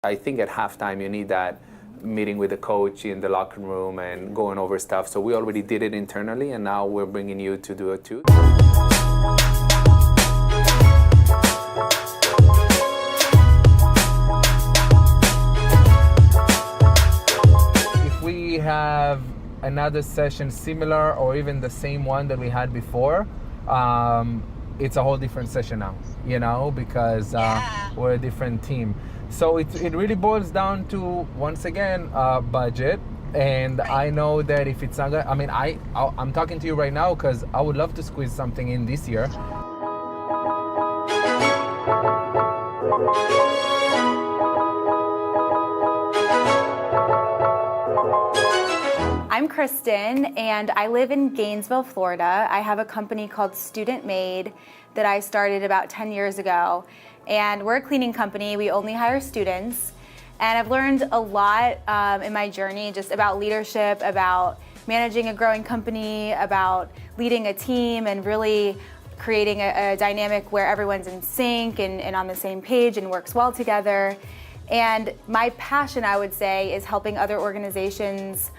I think at halftime you need that meeting with the coach in the locker room and going over stuff. So we already did it internally, and now we're bringing you to do it too. If we have another session similar or even the same one that we had before, it's a whole different session now, you know, because we're a different team. So it really boils down to, once again, budget. And I know that if it's not gonna, I mean, I'm talking to you right now because I would love to squeeze something in this year. I'm Kristen, and I live in Gainesville, Florida. I have a company called Student Made that I started about 10 years ago. And we're a cleaning company. We only hire students. And I've learned a lot in my journey just about leadership, about managing a growing company, about leading a team, and really creating a dynamic where everyone's in sync and on the same page and works well together. And my passion, I would say, is helping other organizations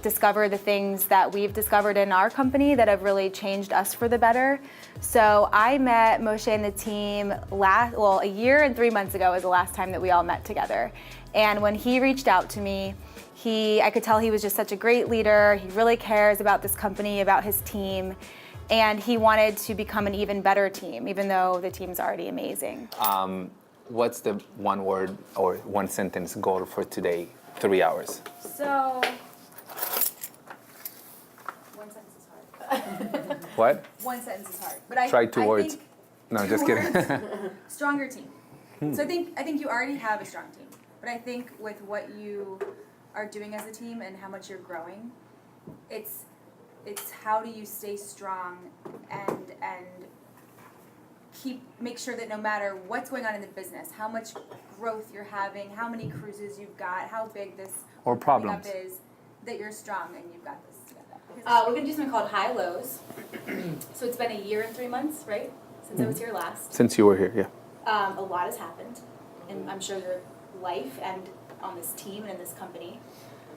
discover the things that we've discovered in our company that have really changed us for the better. So I met Moshe and the team a year and 3 months ago was the last time that we all met together. And when he reached out to me, I could tell he was just such a great leader. He really cares about this company, about his team, and he wanted to become an even better team, even though the team's already amazing. What's the one word or one sentence goal for today, 3 hours? So, one sentence is hard. What? One sentence is hard. But Try two words. Think No, just kidding. stronger team. So I think you already have a strong team. But I think with what you are doing as a team and how much you're growing, it's how do you stay strong and make sure that no matter what's going on in the business, how much growth you're having, how many cruises you've got, how big this or problems is, that you're strong and you've got this together. We're going to do something called high lows. So it's been a year and 3 months, right? Since I was here last. Since you were here, yeah. A lot has happened in, I'm sure, your life and on this team and in this company.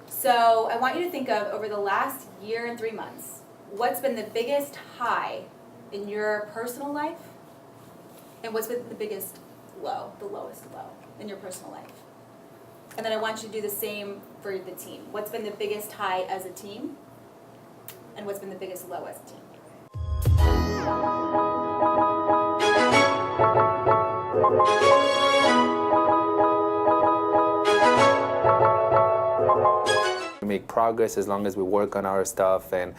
So I want you to think of, over the last year and 3 months, what's been the biggest high in your personal life, and what's been the biggest low, the lowest low in your personal life. And then I want you to do the same for the team. What's been the biggest high as a team, and what's been the biggest low as a team. We make progress as long as we work on our stuff, and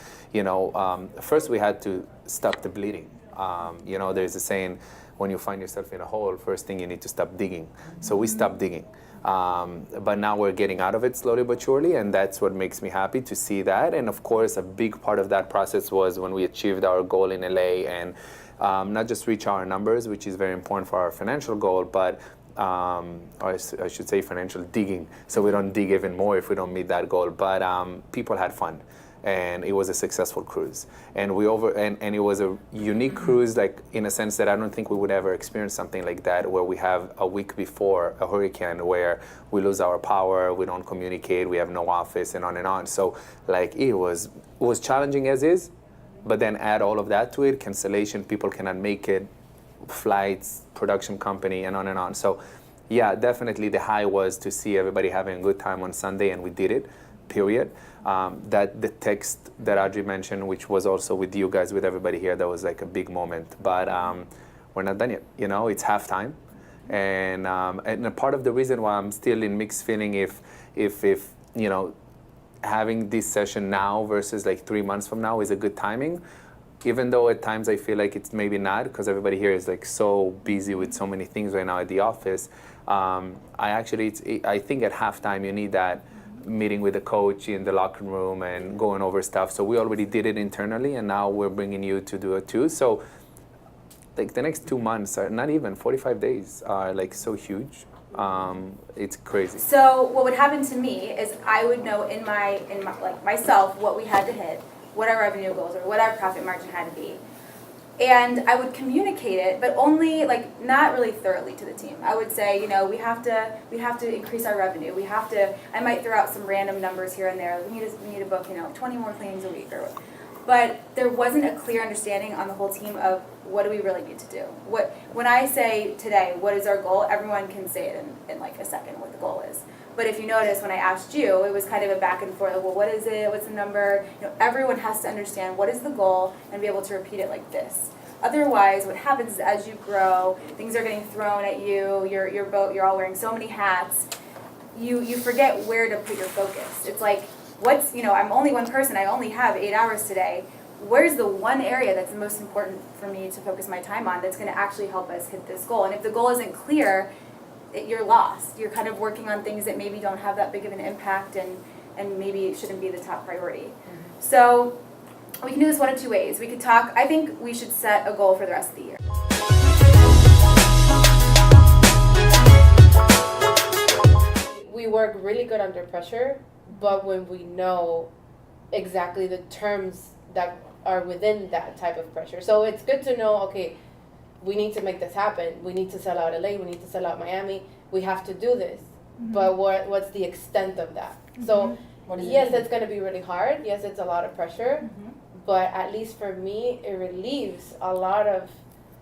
first we had to stop the bleeding. There's a saying, when you find yourself in a hole, first thing you need to stop digging. So we stopped digging. But now we're getting out of it slowly but surely, and that's what makes me happy to see that. And of course, a big part of that process was when we achieved our goal in LA and not just reach our numbers, which is very important for our financial goal, but or I should say financial digging, so we don't dig even more if we don't meet that goal. But people had fun. And it was a successful cruise, and and it was a unique cruise, like in a sense that I don't think we would ever experience something like that, where we have a week before a hurricane where we lose our power, we don't communicate, we have no office, and on and on. So like it was challenging as is, but then add all of that to it, cancellation, people cannot make it, flights, production company, and on and on. So yeah, definitely the high was to see everybody having a good time on Sunday, and we did it. Period. That the text that Audrey mentioned, which was also with you guys, with everybody here, that was like a big moment. But we're not done yet. It's halftime, and a part of the reason why I'm still in mixed feeling if having this session now versus like 3 months from now is a good timing. Even though at times I feel like it's maybe not, because everybody here is like so busy with so many things right now at the office. I think at halftime you need that meeting with the coach in the locker room and going over stuff. So we already did it internally, and now we're bringing you to do it too. So like the next 2 months, are not even 45 days, are like so huge. It's crazy. So what would happen to me is I would know in my like myself what we had to hit, what our revenue goals or what our profit margin had to be. And I would communicate it, but only like not really thoroughly to the team. I would say, you know, we have to increase our revenue. I might throw out some random numbers here and there. We need to book, you know, 20 more cleanings a week, but there wasn't a clear understanding on the whole team of what do we really need to do. When I say today, what is our goal? Everyone can say it in like a second what the goal is. But if you notice, when I asked you, it was kind of a back and forth. Like, well, what is it? What's the number? You know, everyone has to understand what is the goal and be able to repeat it like this. Otherwise, what happens is as you grow, things are getting thrown at you. You're all wearing so many hats. You forget where to put your focus. It's like, I'm only one person. I only have 8 hours today. Where's the one area that's the most important for me to focus my time on that's going to actually help us hit this goal? And if the goal isn't clear, you're lost. You're kind of working on things that maybe don't have that big of an impact and maybe it shouldn't be the top priority. Mm-hmm. So we can do this one of two ways. We could talk, I think we should set a goal for the rest of the year. We work really good under pressure, but when we know exactly the terms that are within that type of pressure. So it's good to know, okay, we need to make this happen. We need to sell out LA. We need to sell out Miami. We have to do this. Mm-hmm. But what's the extent of that? Mm-hmm. So yes, it's going to be really hard. Yes, it's a lot of pressure. Mm-hmm. But at least for me, it relieves a lot of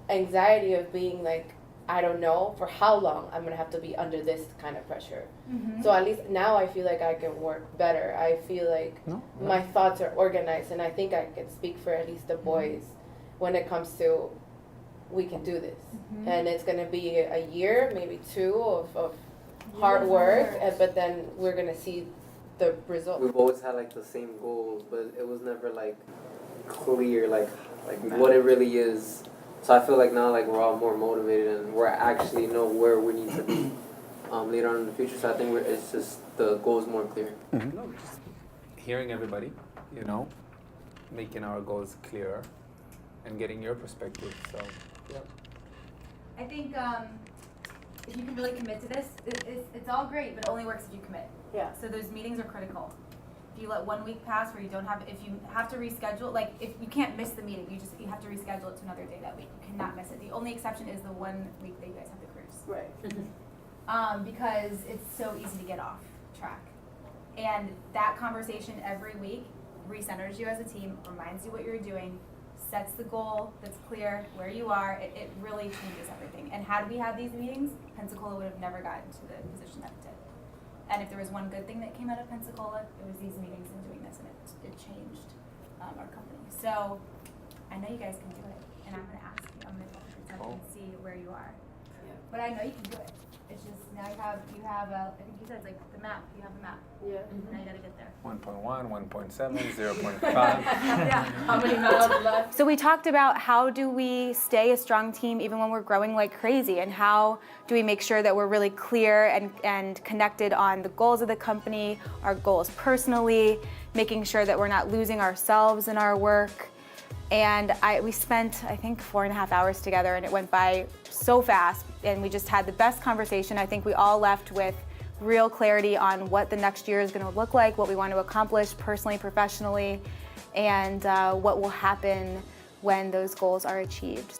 anxiety of being like, I don't know for how long I'm going to have to be under this kind of pressure. Mm-hmm. So at least now I feel like I can work better. I feel like my thoughts are organized. And I think I can speak for at least the boys when it comes to we can do this. Mm-hmm. And it's going to be a year, maybe 2 of hard work, but then we're going to see the result. We've always had like the same goals, but it was never like clear, like what it really is. So I feel like now like we're all more motivated and we're actually know where we need to be later on in the future. So I think it's just the goal is more clear. Mm-hmm. No, just hearing everybody, you know, making our goals clearer and getting your perspective. So, yeah. I think if you can really commit to this, it's all great, but it only works if you commit. Yeah. So those meetings are critical. If you let 1 week pass where you don't have, if you have to reschedule, like if you can't miss the meeting, you have to reschedule it to another day that week. You cannot miss it. The only exception is the 1 week that you guys have the cruise. Right. Because it's so easy to get off track. And that conversation every week recenters you as a team, reminds you what you're doing, sets the goal that's clear, where you are. It really changes everything. And had we had these meetings, Pensacola would have never gotten to the position that it did. And if there was one good thing that came out of Pensacola, it was these meetings and doing this, and it changed our company. So I know you guys can do it, and I'm going to ask you, I'm going to and see where you are. Yeah. But I know you can do it. It's just now you have I think you said it's like the map. You have the map. Yeah. Mm-hmm. Now you got to get there. 1.1, 1.7, 0.5. Yeah. How many miles left? So we talked about how do we stay a strong team even when we're growing like crazy, and how do we make sure that we're really clear and connected on the goals of the company, our goals personally, making sure that we're not losing ourselves in our work. And we spent, I think, 4.5 hours together, and it went by so fast, and we just had the best conversation. I think we all left with real clarity on what the next year is going to look like, what we want to accomplish personally, professionally, and what will happen when those goals are achieved.